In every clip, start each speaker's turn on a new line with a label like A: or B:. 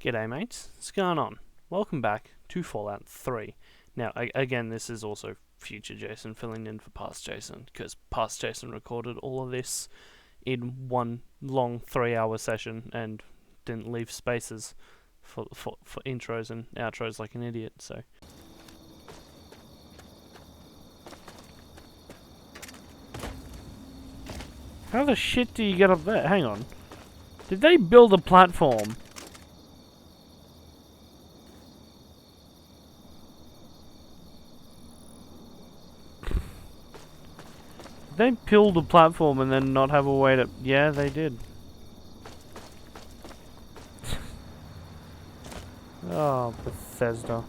A: G'day mates, what's going on? Welcome back to Fallout 3. Now, again, this is also future Jason filling in for past Jason, because past Jason recorded all of this in one long 3-hour session and didn't leave spaces for intros and outros like an idiot, so... How the shit do you get up there? Hang on. Did they build a platform? They build a platform and then not have a way to... Yeah, they did. Oh, Bethesda.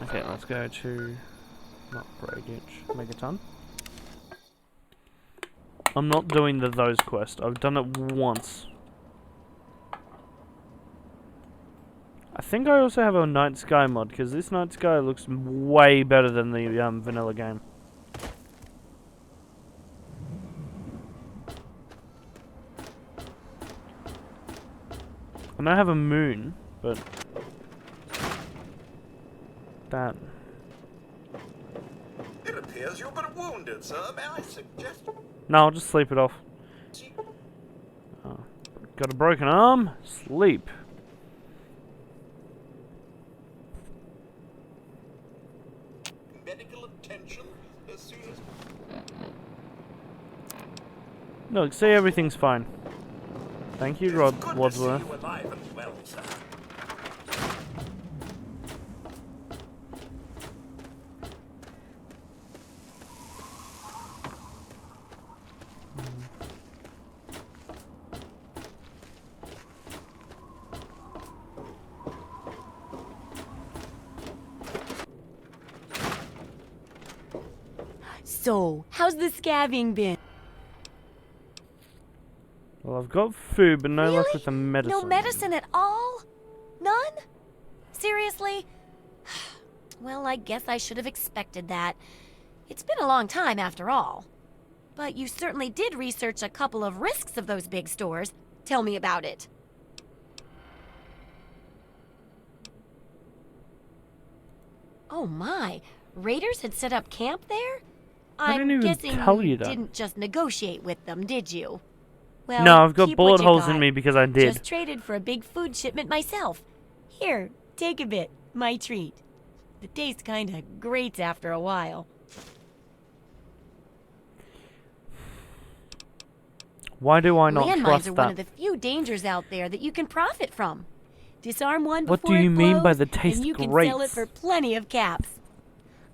A: Okay, let's go to... Not Radiant, Megaton. I'm not doing those quests. I've done it once. I think I also have a night sky mod, because this night sky looks way better than the vanilla game. And I have a moon, but... That...
B: It appears you've been wounded, sir. May I suggest...
A: No, I'll just sleep it off. Oh. Got a broken arm? Sleep.
B: Medical attention as soon as...
A: Look, see, everything's fine. Thank you, Wadsworth.
B: Good to see you alive and well, sir.
C: So, how's the scabbing been?
A: Well, I've got food, but no
C: Really?
A: luck with the medicine.
C: No medicine at all? None? Seriously? Well, I guess I should have expected that. It's been a long time after all. But you certainly did research a couple of risks of those big stores. Tell me about it. Oh my, raiders had set up camp there?
A: I didn't
C: I'm
A: even
C: guessing
A: tell you that.
C: didn't just negotiate with them, did you? Well,
A: No, I've got
C: keep
A: bullet
C: what you
A: holes
C: got.
A: in me because I did.
C: Just traded for a big food shipment myself. Here, take a bit. My treat. The taste kinda grates after a while.
A: Why do I not
C: Landmines
A: trust
C: are
A: that?
C: one of the few dangers out there that you can profit from. Disarm one
A: What
C: before
A: do you
C: it
A: mean by
C: blows,
A: the taste
C: and you can sell it
A: grates?
C: for plenty of caps.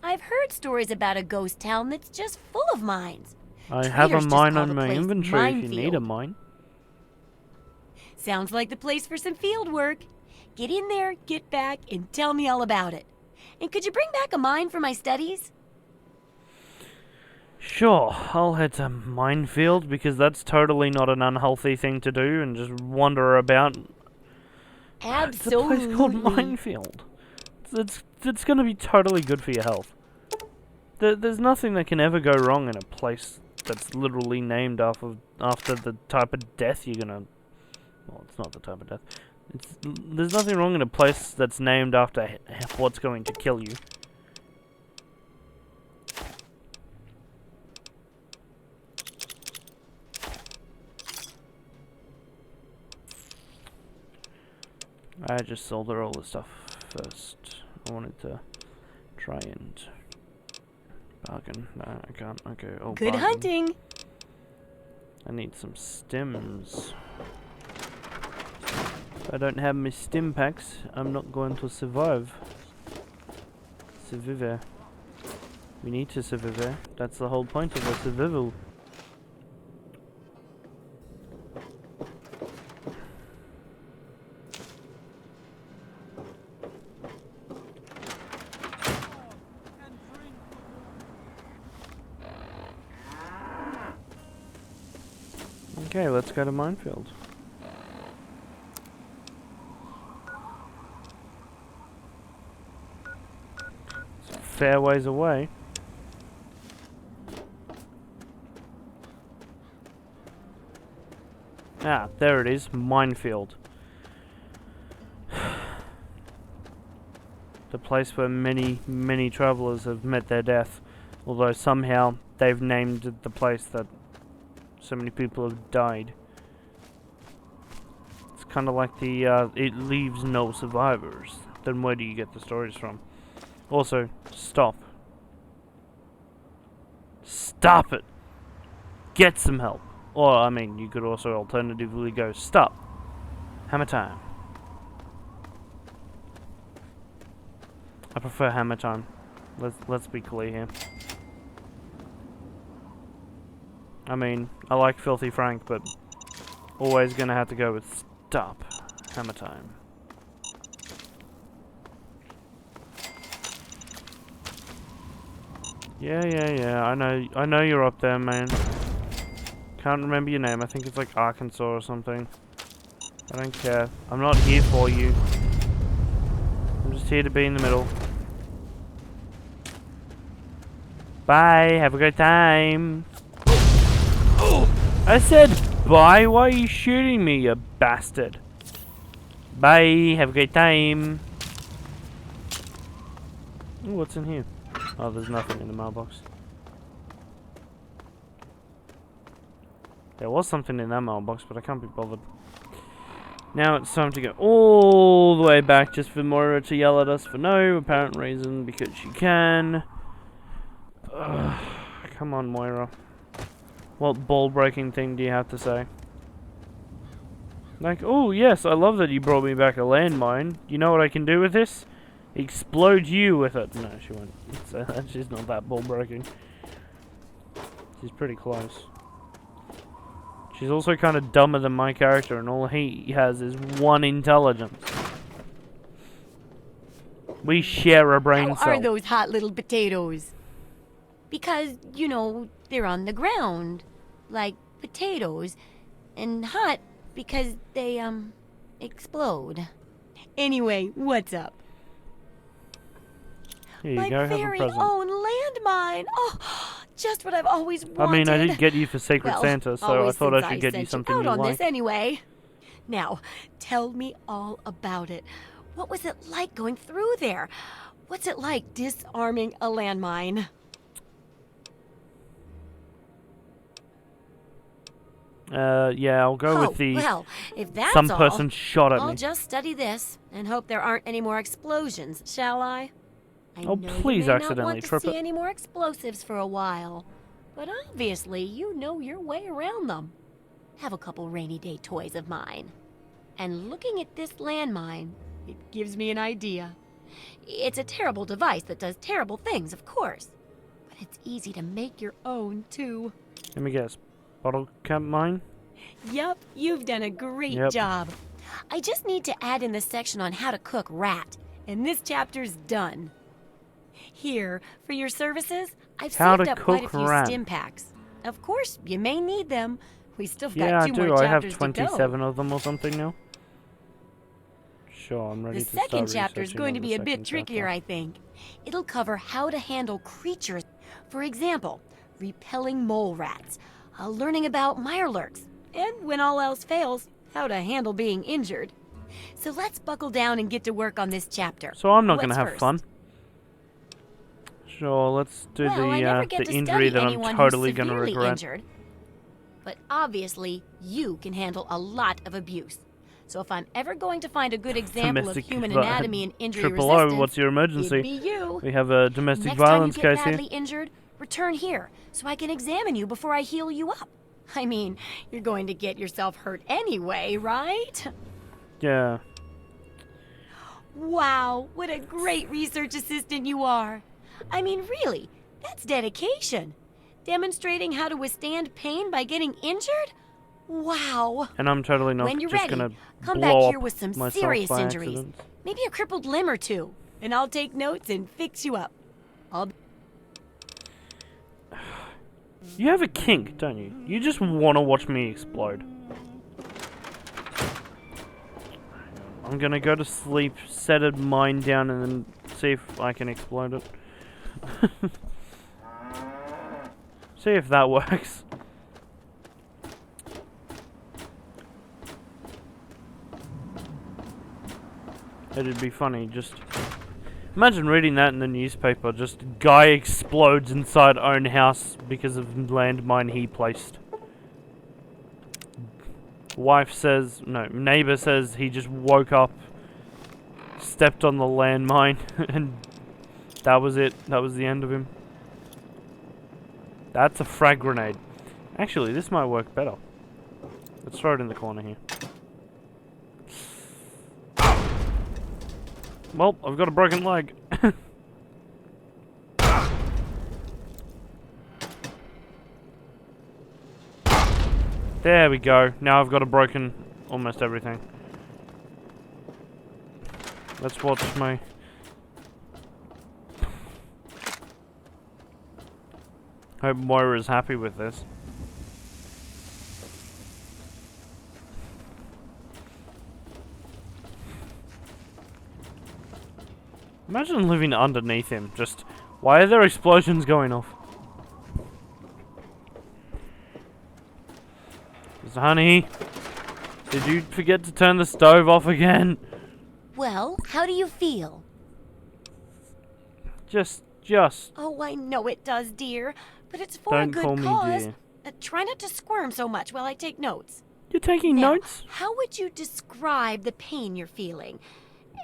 C: I've heard stories about a ghost town that's just full of mines.
A: I have a
C: Traders just
A: mine
C: call
A: on
C: the
A: my
C: place
A: inventory if you need a
C: Minefield.
A: mine.
C: Sounds like the place for some field work. Get in there, get back, and tell me all about it. And could you bring back a mine for my studies?
A: Sure, I'll head to Minefield because that's totally not an unhealthy thing to do and just wander about.
C: Absolutely.
A: It's a place called Minefield. It's going to be totally good for your health. There's nothing that can ever go wrong in a place that's literally named after the type of death you're gonna... Well, it's not the type of death. There's nothing wrong in a place that's named after what's going to kill you. I just sold her all the stuff first. I wanted to try and bargain. No, I can't. Okay. Oh,
C: Good
A: bargain.
C: hunting.
A: I need some stems. If I don't have my stim packs, I'm not going to survive. Survive. We need to survive. That's the whole point of a survival. Okay, let's go to Minefield. It's a fair ways away. Ah, there it is. Minefield. The place where many, many travelers have met their death. Although somehow they've named the place that so many people have died. It's kind of like the, it leaves no survivors. Then where do you get the stories from? Also, stop. Stop it! Get some help. Or, I mean, you could also alternatively go, stop. Hammer time. I prefer hammer time. Let's be clear here. I mean, I like Filthy Frank, but always gonna have to go with stop. Hammer time. Yeah. I know you're up there, man. Can't remember your name. I think it's like Arkansas or something. I don't care. I'm not here for you. I'm just here to be in the middle. Bye. Have a great time. I said bye. Why are you shooting me, you bastard? Bye. Have a great time. Ooh, what's in here? Oh, there's nothing in the mailbox. There was something in that mailbox, but I can't be bothered. Now it's time to go all the way back just for Moria to yell at us for no apparent reason, because she can. Ugh, come on, Moira. What ball-breaking thing do you have to say? Like, oh yes, I love that you brought me back a landmine. You know what I can do with this? Explode you with it. No, she won't say that. She's not that ball-breaking. She's pretty close. She's also kind of dumber than my character, and all he has is 1 intelligence. We share a brain cell.
C: How are those hot little potatoes? Because, you know, they're on the ground. Like potatoes. And hot because they, explode. Anyway, what's up?
A: Here you
C: My
A: go, have a
C: very
A: present.
C: own landmine. Oh, just what I've always wanted.
A: I mean, I did get you for Secret
C: Well,
A: Santa, so I
C: always
A: thought I
C: since
A: should get you
C: sent
A: something
C: out
A: you
C: on
A: like.
C: this anyway. Now, tell me all about it. What was it like going through there? What's it like disarming a landmine?
A: Yeah, I'll go with the
C: well, if that's
A: some
C: all,
A: person shot at
C: I'll
A: me.
C: just study this and hope there aren't any more explosions, shall I? I
A: Oh,
C: know
A: please
C: you may
A: accidentally
C: not want
A: trip
C: to see
A: it.
C: any more explosives for a while, but obviously you know your way around them. Have a couple rainy day toys of mine. And looking at this landmine, it gives me an idea. It's a terrible device that does terrible things, of course, but it's easy to make your own, too.
A: Let me guess. Bottle cap mine?
C: Yup, you've done a great
A: Yep.
C: job. I just need to add in the section on how to cook rat, and this chapter's done. Here, for your services, I've
A: How
C: saved
A: to
C: up quite a
A: cook
C: few
A: rat.
C: stim packs. Of course, you may need them. We still got
A: Yeah, I
C: two
A: do.
C: more
A: I have
C: chapters to
A: 27
C: go.
A: of them or something now. Sure, I'm ready
C: The
A: to start
C: second chapter is
A: researching
C: going
A: on
C: to
A: the
C: be a
A: second
C: bit trickier,
A: chapter.
C: I think. It'll cover how to handle creatures. For example, repelling mole rats, learning about mirelurks, and when all else fails, how to handle being injured. So let's buckle down and get to work on this chapter.
A: So I'm not going to
C: What's
A: have
C: first?
A: fun. Sure, let's do
C: Well, I never get
A: the
C: to
A: injury
C: study
A: that I'm
C: anyone
A: totally
C: who's
A: going to
C: severely
A: regret.
C: injured. But obviously, you can handle a lot of abuse. So if I'm ever going to find a good example
A: Domestic
C: of human
A: vi-
C: anatomy and injury
A: Triple
C: resistance,
A: O, what's your emergency?
C: it'd be you.
A: We have a domestic
C: Next
A: violence
C: time you get
A: case here.
C: badly injured, return here so I can examine you before I heal you up. I mean, you're going to get yourself hurt anyway, right?
A: Yeah.
C: Wow, what a great research assistant you are. I mean, really, that's dedication. Demonstrating how to withstand pain by getting injured? Wow.
A: And I'm totally not
C: When you're
A: just
C: ready,
A: going to
C: come
A: blow
C: back here
A: up
C: with some
A: myself
C: serious
A: by
C: injuries.
A: accident.
C: Maybe a crippled limb or two. And I'll take notes and fix you up.
A: You have a kink, don't you? You just want to watch me explode. I'm gonna go to sleep, set a mine down, and then see if I can explode it. See if that works. It'd be funny, just... Imagine reading that in the newspaper, just guy explodes inside own house because of landmine he placed. Wife says, no, neighbor says he just woke up, stepped on the landmine, and that was it. That was the end of him. That's a frag grenade. Actually, this might work better. Let's throw it in the corner here. Well, I've got a broken leg. There we go. Now I've got a broken almost everything. Let's watch my... Hope Moira's happy with this. Imagine living underneath him. Just, why are there explosions going off? Honey, did you forget to turn the stove off again?
C: Well, how do you feel?
A: Just.
C: Oh, I know it does, dear. But it's for
A: Don't
C: a good
A: call me
C: cause.
A: dear.
C: Try not to squirm so much while I take notes.
A: You're taking
C: Now,
A: notes?
C: how would you describe the pain you're feeling?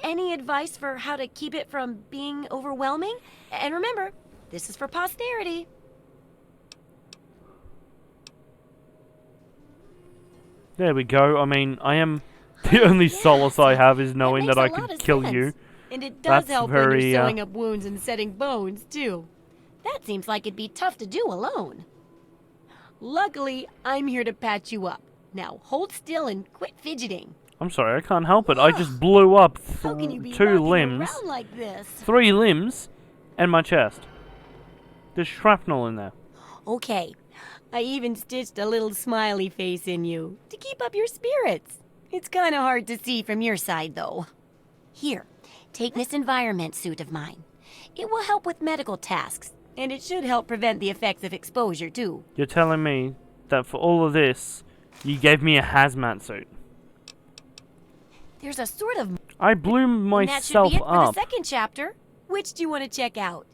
C: Any advice for how to keep it from being overwhelming? And remember, this is for posterity.
A: There we go. I mean, I am... The only solace I have is knowing that I
C: makes a lot
A: could
C: of
A: kill
C: sense.
A: you.
C: And it does
A: That's
C: help when
A: very,
C: you're sewing up wounds and setting bones, too. That seems like it'd be tough to do alone. Luckily, I'm here to patch you up. Now, hold still and quit fidgeting.
A: I'm sorry, I can't help it. I just blew up
C: How can you be
A: 2
C: walking
A: limbs,
C: around like this?
A: 3 limbs, and my chest. There's shrapnel in there.
C: Okay, I even stitched a little smiley face in you to keep up your spirits. It's kind of hard to see from your side, though. Here, take this environment suit of mine. It will help with medical tasks, and it should help prevent the effects of exposure, too.
A: You're telling me that for all of this, you gave me a hazmat suit.
C: There's a sort of...
A: I blew
C: and that should
A: myself
C: be it for the
A: up.
C: second chapter. Which do you want to check out?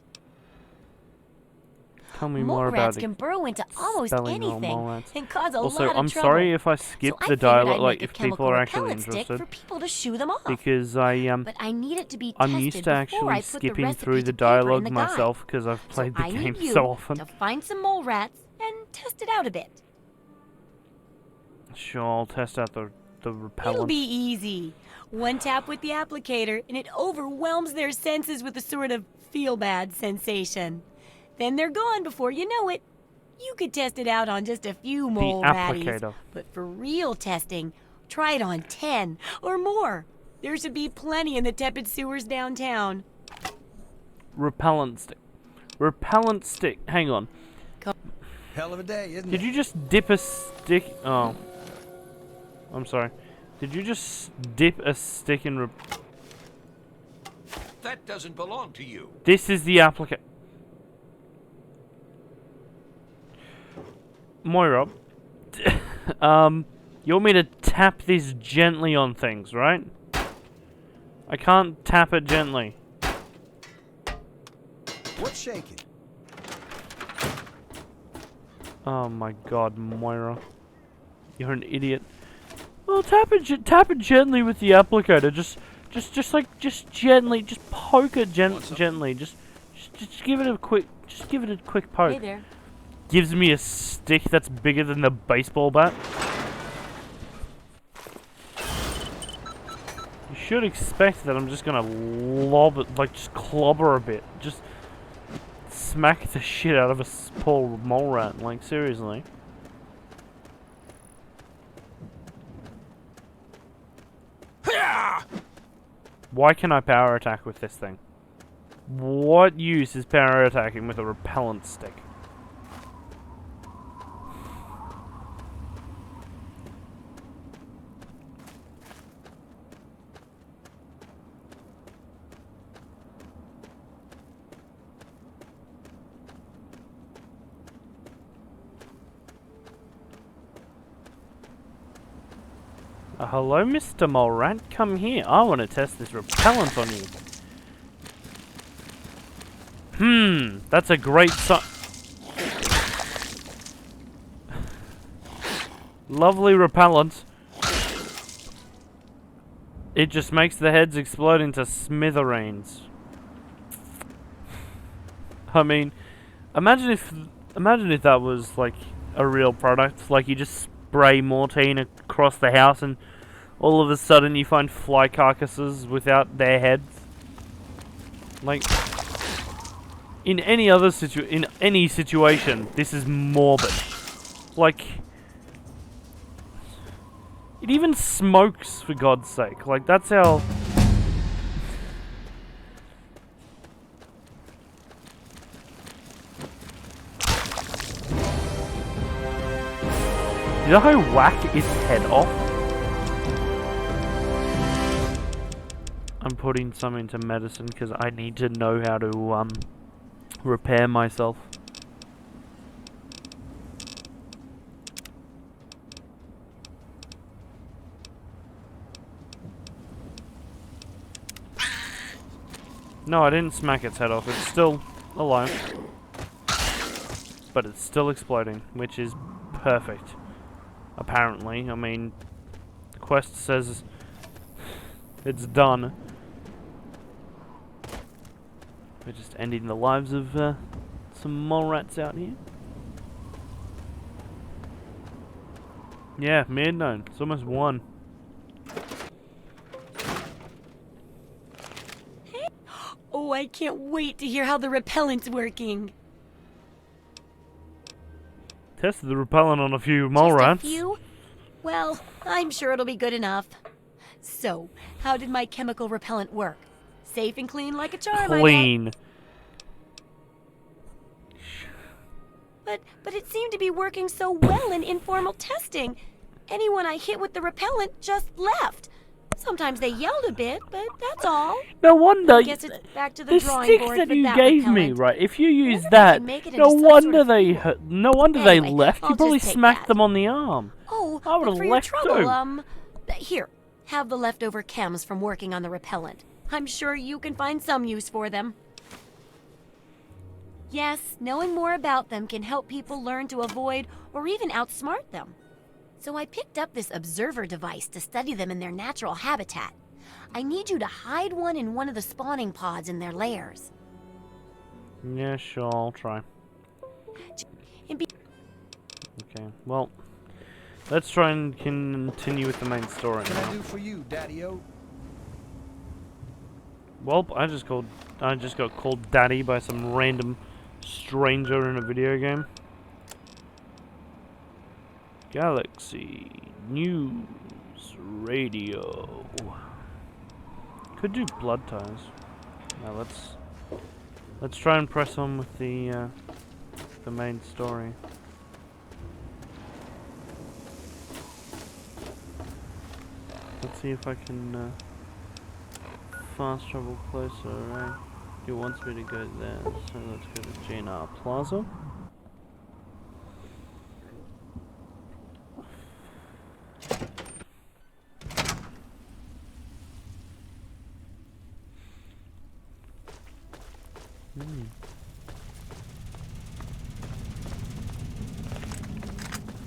A: Tell me
C: Mole
A: more about
C: rats
A: it.
C: can burrow into almost
A: Spelling or
C: anything
A: mole rats.
C: and cause a
A: Also,
C: lot of
A: I'm
C: trouble.
A: sorry if I skip
C: So I
A: the
C: figured I'd
A: dialogue, like
C: make a
A: if people
C: chemical
A: are actually
C: repellent stick
A: interested,
C: for people to shoo them off.
A: because
C: But I need it to be
A: I'm
C: tested
A: used to
C: before
A: actually
C: I put the
A: skipping
C: recipe
A: through
C: to
A: the
C: paper in
A: dialogue
C: the guide.
A: myself because I've played
C: So
A: the
C: I
A: game
C: need you
A: so often.
C: to find some mole rats and test it out a bit.
A: Sure, I'll test out the repellent.
C: It'll be easy. One tap with the applicator and it overwhelms their senses with a sort of feel-bad sensation. Then they're gone before you know it. You could test it out on just a few mole ratties.
A: applicator.
C: But for real testing, try it on 10 or more. There should be plenty in the tepid sewers downtown.
A: Repellent stick. Repellent stick. Hang on.
D: Hell of a day, isn't
A: Did
D: it?
A: you just dip a stick? Oh. I'm sorry. Did you just dip a stick in
D: That doesn't belong to you.
A: This is the applicator. Moira. You want me to tap this gently on things, right? I can't tap it gently.
D: What's shaking?
A: Oh my god, Moira. You're an idiot. Well, tap it gently with the applicator. Just gently, just poke it gently. Just give it a quick poke.
C: Hey there.
A: Gives me a stick that's bigger than the baseball bat. You should expect that I'm just gonna lob it, like just clobber a bit. Just smack the shit out of a poor mole rat, like seriously. Why can I power attack with this thing? What use is power attacking with a repellent stick? Hello, Mr. Mole Rat. Come here. I want to test this repellent on you. That's a great sign. Lovely repellent. It just makes the heads explode into smithereens. I mean, imagine if that was like a real product. Like you just spray Mortine across the house and all of a sudden you find fly carcasses without their heads. Like in any situation, this is morbid. Like it even smokes, for God's sake. Like that's how. Did I whack its head off? I'm putting some into medicine because I need to know how to repair myself. No, I didn't smack its head off. It's still alive. But it's still exploding, which is perfect. Apparently. I mean, the quest says it's done. We're just ending the lives of some mole rats out here. Yeah, midnight. It's almost 1.
C: Oh, I can't wait to hear how the repellent's working.
A: Tested the repellent on a few mole rats.
C: A few? Well, I'm sure it'll be good enough. So, how did my chemical repellent work? Safe and clean like a charm,
A: Clean.
C: But it seemed to be working so well in informal testing. Anyone I hit with the repellent just left. Sometimes they yelled a bit, but that's all.
A: No wonder.
C: I guess it's back to the drawing
A: sticks
C: board
A: that
C: for
A: you
C: that
A: gave
C: repellent.
A: me, right? If you use
C: Wonder if I
A: that,
C: can make it
A: no
C: into some
A: wonder
C: sort of
A: they
C: food.
A: no wonder
C: Anyway,
A: they left.
C: I'll
A: You probably
C: just take
A: smacked
C: that.
A: them on the arm.
C: Oh,
A: I would've
C: but for your
A: left
C: trouble,
A: too.
C: Here, have the leftover chems from working on the repellent. I'm sure you can find some use for them. Yes, knowing more about them can help people learn to avoid or even outsmart them. So I picked up this observer device to study them in their natural habitat. I need you to hide one in one of the spawning pods in their lairs.
A: Yeah, sure, I'll try. Okay, well, let's try and continue with the main story
D: What can
A: now.
D: I do for you, Daddy-O?
A: Well, I just got called Daddy by some random stranger in a video game. Galaxy News Radio. Could do blood ties. Now let's try and press on with the main story. Let's see if I can fast travel closer. Right? It wants me to go there, so let's go to GNR Plaza.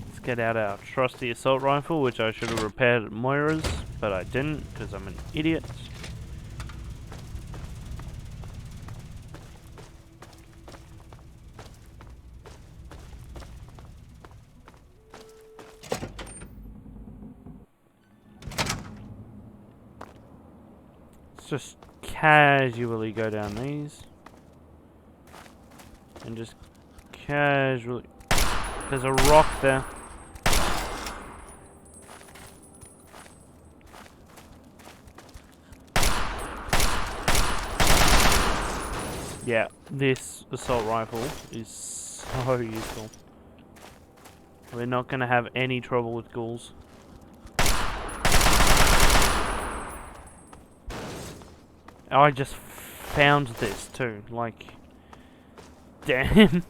A: Let's get out our trusty assault rifle, which I should have repaired at Moira's, but I didn't because I'm an idiot. Let's just casually go down these. And just casually... There's a rock there. Yeah, this assault rifle is so useful. We're not going to have any trouble with ghouls. Oh, I just found this too, like... Damn.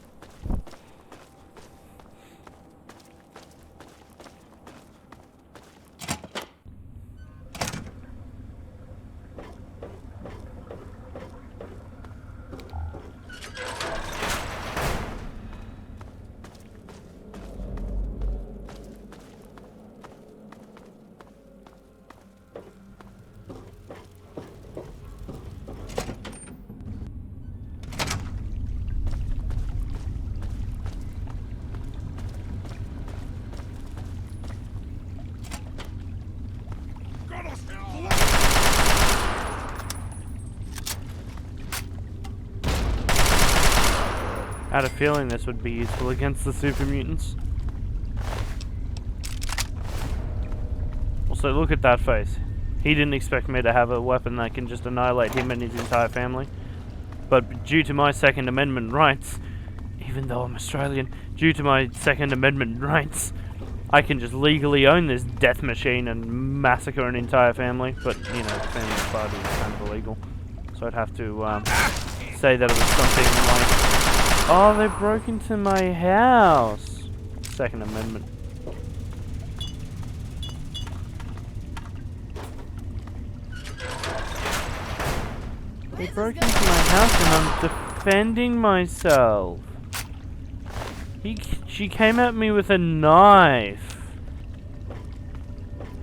A: I had a feeling this would be useful against the super mutants. Also, look at that face. He didn't expect me to have a weapon that can just annihilate him and his entire family. But due to my Second Amendment rights, even though I'm Australian, due to my Second Amendment rights, I can just legally own this death machine and massacre an entire family. But, you know, the family party is kind of illegal. So I'd have to say that it was something like, oh, they broke into my house. Second Amendment. They broke into my house and I'm defending myself. She came at me with a knife.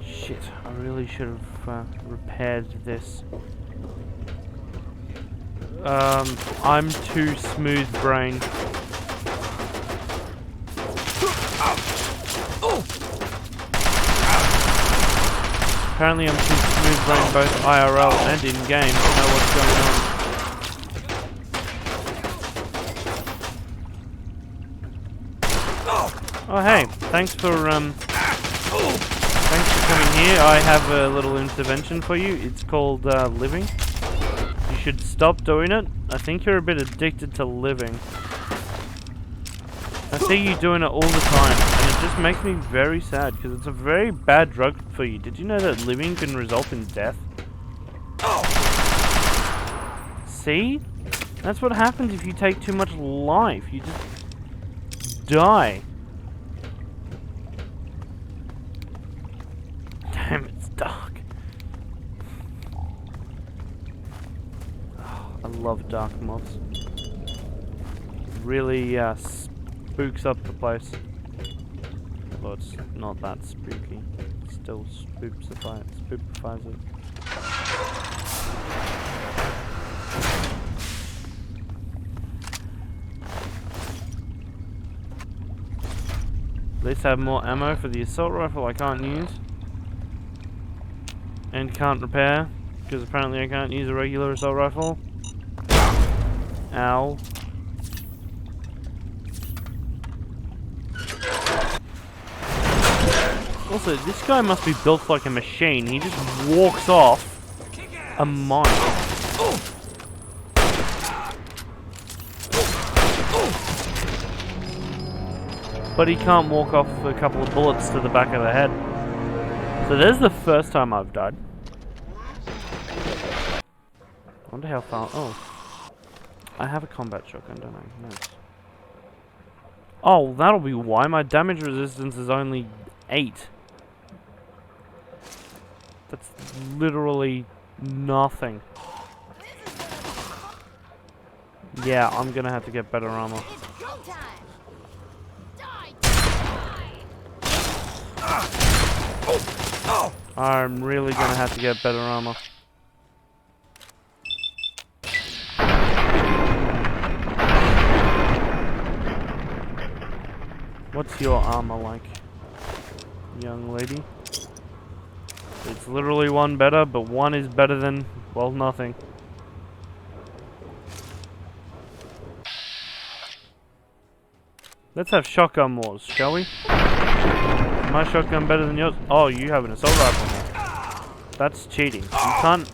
A: Shit, I really should have repaired this. I'm too smooth-brained. Apparently I'm too smooth-brained both IRL and in-game to know what's going on. Oh hey, thanks for coming here. I have a little intervention for you. It's called living. You should stop doing it. I think you're a bit addicted to living. I see you doing it all the time, and it just makes me very sad because it's a very bad drug for you. Did you know that living can result in death? See? That's what happens if you take too much life. You just die. Damn, it's dark. Oh, I love dark mods. Really spooks up the place. Although it's not that spooky. It still spookifies it. At least I have more ammo for the assault rifle I can't use. And can't repair, because apparently I can't use a regular assault rifle. Ow. Also, this guy must be built like a machine. He just walks off a mine. But he can't walk off a couple of bullets to the back of the head. So there's the first time I've died. I wonder how far... Oh. I have a combat shotgun, don't I? Nice. Oh, that'll be why. My damage resistance is only 8. That's literally nothing. Yeah, I'm gonna have to get better armor. I'm really gonna have to get better armor. What's your armor like, young lady? It's literally one better, but one is better than, well, nothing. Let's have shotgun wars, shall we? Is my shotgun better than yours? Oh, you have an assault rifle now. That's cheating. You can't...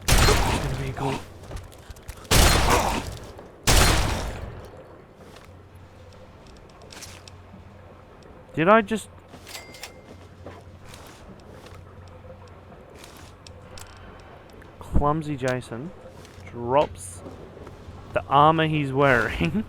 A: It's gonna be cool. Did I just... Clumsy Jason drops the armor he's wearing.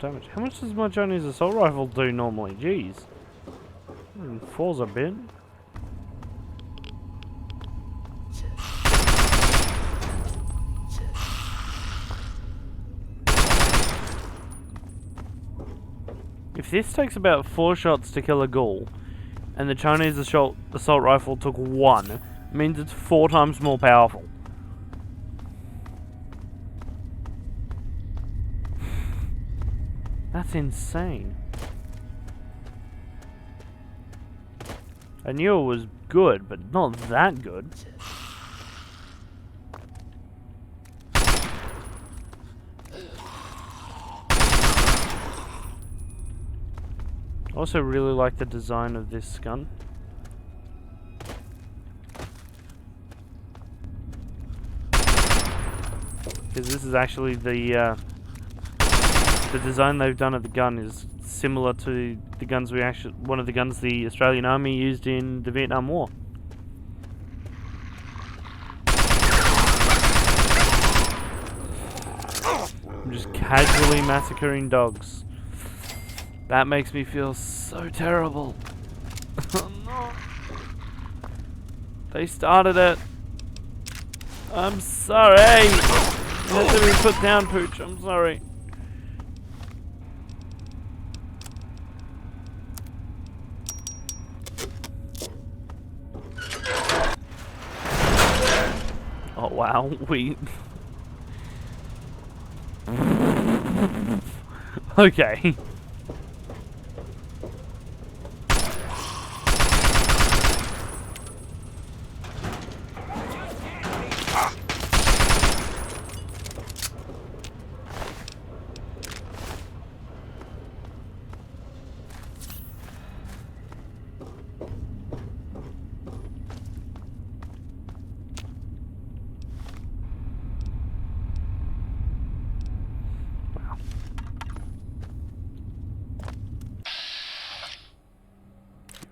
A: Damage. How much does my Chinese assault rifle do normally? Jeez. 104's a bit. If this takes about 4 shots to kill a ghoul, and the Chinese assault rifle took 1, means it's 4 times more powerful. That's insane. I knew it was good, but not that good. I also really like the design of this gun. Because this is actually the design they've done of the gun is similar to the guns one of the guns the Australian Army used in the Vietnam War. I'm just casually massacring dogs. That makes me feel so terrible. Oh no. They started it. I'm sorry. Let me put down, Pooch. I'm sorry. Oh wow, we... Okay.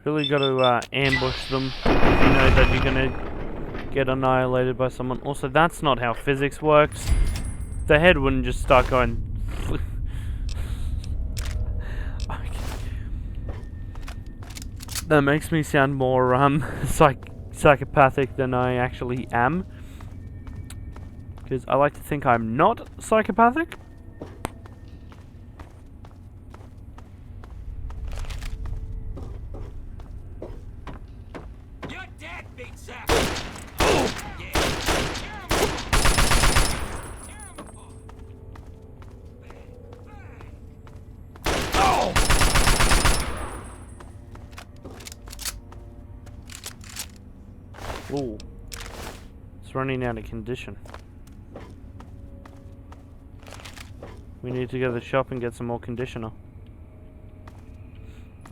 A: Really got to ambush them if you know that you're gonna get annihilated by someone. Also, that's not how physics works. The head wouldn't just start going. Okay. That makes me sound more psychopathic than I actually am. Because I like to think I'm not psychopathic. Ooh. It's running out of condition. We need to go to the shop and get some more conditioner.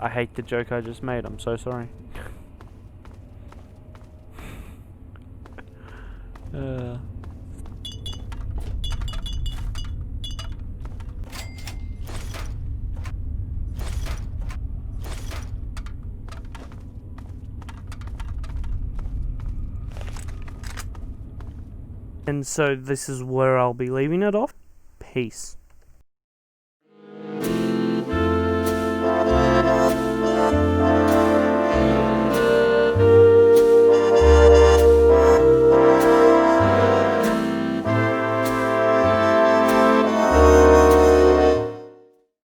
A: I hate the joke I just made, I'm so sorry. And so this is where I'll be leaving it off. Peace.